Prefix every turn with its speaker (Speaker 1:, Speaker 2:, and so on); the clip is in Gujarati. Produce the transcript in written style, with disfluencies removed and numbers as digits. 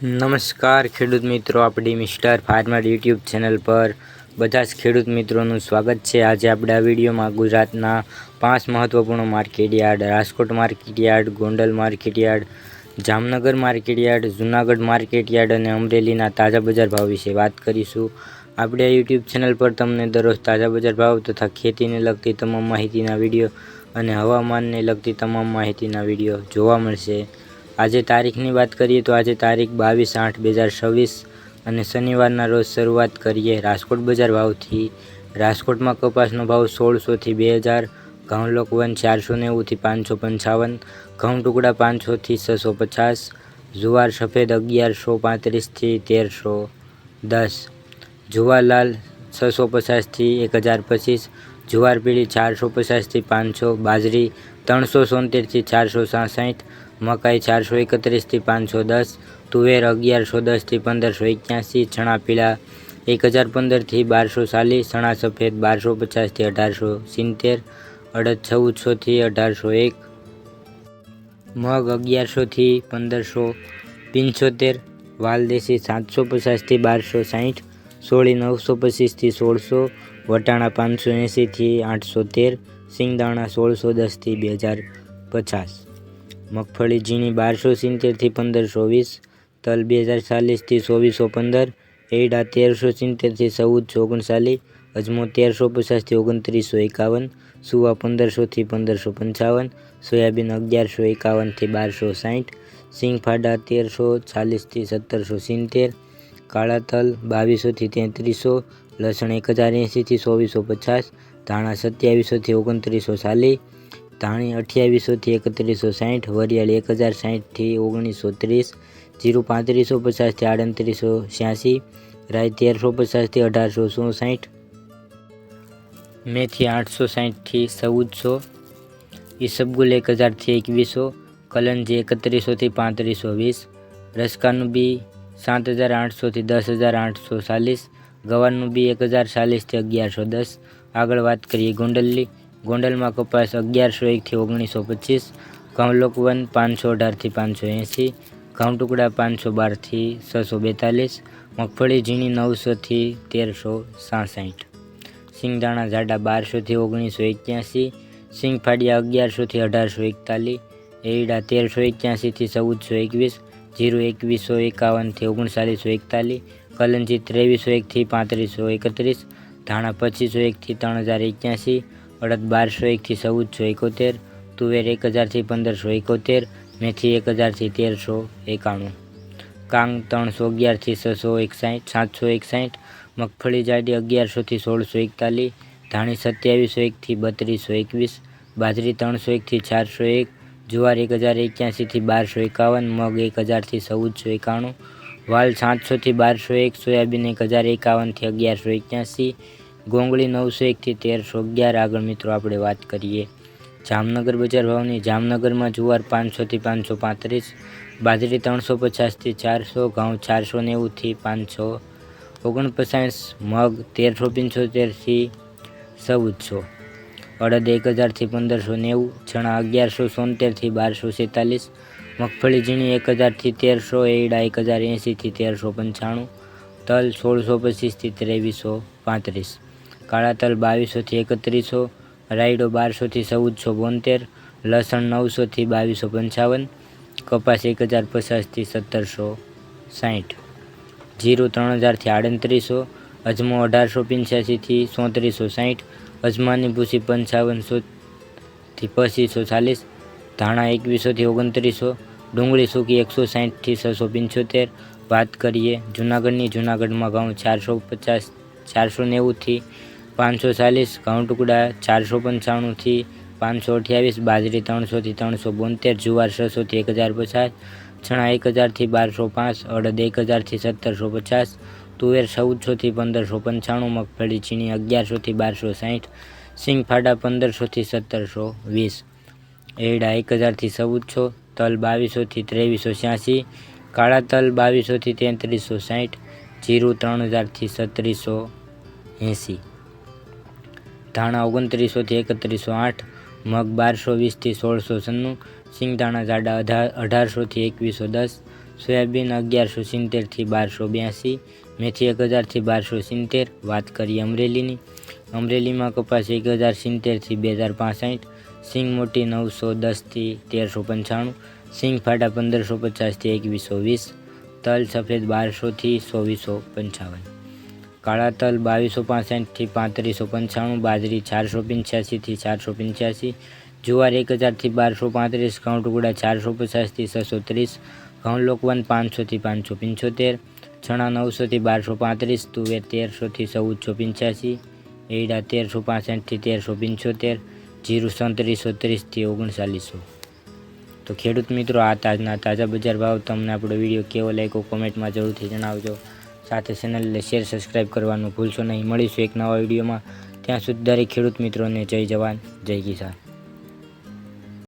Speaker 1: નમસ્કાર ખેડૂત મિત્રો, આપણી મિસ્ટર ફાર્મર યુટ્યુબ ચેનલ પર બધા જ ખેડૂત મિત્રોનું સ્વાગત છે। આજે આપણે આ વિડીયોમાં ગુજરાતના 5 મહત્વપૂર્ણ market yard, Rajkot market yard, Gondal market yard, Jamnagar market yard, Junagadh market yard અને અમરેલીના તાજા બજાર ભાવ વિશે વાત કરીશું। આપણે આ યુટ્યુબ ચેનલ પર તમને દરરોજ તાજા બજાર ભાવ તથા ખેતીને લગતી તમામ માહિતીના વિડીયો અને હવામાનને લગતી તમામ માહિતીના વિડીયો જોવા મળશે। આજે તારીખની વાત કરીએ તો આજે તારીખ 22/8/2026 અને શનિવારના રોજ શરૂઆત કરીએ રાજકોટ બજાર ભાવથી। રાજકોટમાં કપાસનો ભાવ 1600 થી 2000, ઘઉં લોકવન 490 થી 555, ઘઉં ટુકડા 500 થી 650, જુવાર સફેદ 1135 થી 1310, જુવાર લાલ 650 થી 1025, જુવાર પીળી 450 થી 500, બાજરી 376 થી 467, મકાઈ 431 થી 510, તુવેર 1110 થી 1581, ચણા પીળા 1015 થી 1240, ચણા સફેદ 1250 થી 1870, અડદ 1400 થી 1801, મગ 1100 થી 1575, વાલદેશી 750 થી 1260, સોળી 925 થી 1600, વટાણા 580 થી 813, સિંગદાણા 1610 થી 2050, મગફળી ઝીણી 1270 થી 1520, તલ 2040 થી 2415, એરડા 1370 થી 1439, અજમો 1350 થી 2951, સુવા 1500 થી 1555, સોયાબીન 1151 થી 1260, સિંગફાડા 1340 થી 1770, કાળા તલ 2200 થી 3300, લસણ 1080 થી 2450, ધાણા 2700 થી 2940, ધાણી 2800 થી 3160, વરિયાળી 1060 થી 1930, જીરું 3550 થી 3886, રાઈ 1350 થી 1864, મેથી 860 થી 1400, ઈસબગુલ 1000 થી 2100, કલંજી 3100 થી 3520, રસકાનું બી 7800 થી 10840, ગવારનું બી 1040 થી 1110। આગળ વાત કરીએ ગોંડલની। ગોંડલમાં કપાસ 1101 થી 1925, ઘઉં લોકવન 518 થી 580, ઘઉં ટુકડા 512 થી 642, મગફળી ઝીણી 900 થી 1366, સિંગદાણા જાડા 1200 થી 1981, સિંગફાડિયા 1100 થી 1841, એરડા 1381 થી 1421, જીરું 2151 થી 3941, કલંજી 2301 થી 3531, ધાણા 2501 થી 3081, અડદ 1201 થી 1471, તુવેર 1000 થી 1571, મેથી 1000 થી 1391, કાંગ 311 થી 761, મગફળી જાડી 1100 થી 1641, ધાણી 2701 થી 3221, બાજરી 301 થી 401, જુવાર 1081 થી 1251, મગ 1000 થી 1491, વાલ 700 થી 1201, સોયાબીન 1051 થી 1181, ગોંગળી 901 થી 1311। આગળ મિત્રો આપણે વાત કરીએ જામનગર બજાર ભાવની। જામનગરમાં જુવાર 500 થી 535, બાજરી 350 થી 400, ઘઉં 490 થી 549, મગ 1375 થી 1400, અડદ 1000 થી 1590, ચણા 1176 થી 1246, મગફળી ઝીણી 1000 થી 1300, એરડા 1080 થી 1395, તલ 1625 થી 2335, કાળા તલ 2200 થી 3100, રાયડો 1200 થી 1472, લસણ 900 થી 2255, કપાસ 1050 થી 1760, જીરું 3000 થી 3800, અજમો 1885 થી 3460, અજમાની ભૂસી 5500 થી 2540, ધાણા 2100 થી 2900, ડુંગળી સૂકી 160 થી 675। વાત કરીએ જૂનાગઢની। જૂનાગઢમાં ઘઉં 490 થી 540, ઘઉં ટુકડા 495 થી 528, બાજરી 300 થી 372, જુવાર 600 થી 1050, ચણા 1000 થી 1205, અડદ 1000 થી 1750, તુવેર 1400 થી 1595, મગફળી ઝીણી 1100 થી 1260, સિંગફાડા 1500 થી 1720, એરડા 1000 થી 1400, તલ 2200 થી 2386, કાળા તલ 2200 થી 3360, જીરું 3000 થી 3680, ધાણા 2900 થી 3108, મગ 1220 થી 1696, સિંગદાણા જાડા 1800 થી 2110, સોયાબીન 1170 થી 1282, મેથી 1000 થી 1270. વાત કરીએ અમરેલીની. અમરેલીમાં કપાસ 1070 થી 2065, સિંગ મોટી 910 થી 1395, સિંગ ફાટા 1550 થી 2120, તલ સફેદ 1200 થી 2455, કાળા તલ 2265 થી 3595, બાજરી 485 થી 485, જુવાર 1000 થી 1235, ઘઉં ટુકડા 450 થી 630, ઘઉં લોકવન 500 થી 575, ચણા 900 થી 1235, તુવેર 1300 થી 1485, એરડા 1365 થી 1375, જીરું 3730 થી 3900. તો ખેડૂત મિત્રો, આ તાજા બજાર ભાવ તમને આપણો વિડીયો કેવો લાગ્યો કોમેન્ટમાં જરૂરથી જણાવજો. સાથે ચેનલને શેર સબસ્ક્રાઈબ કરવાનું ભૂલશો નહીં. મળીશું એક નવા વિડીયોમાં. ત્યાં સુધી દરેક ખેડૂત મિત્રોને જય જવાન જય કિસાન.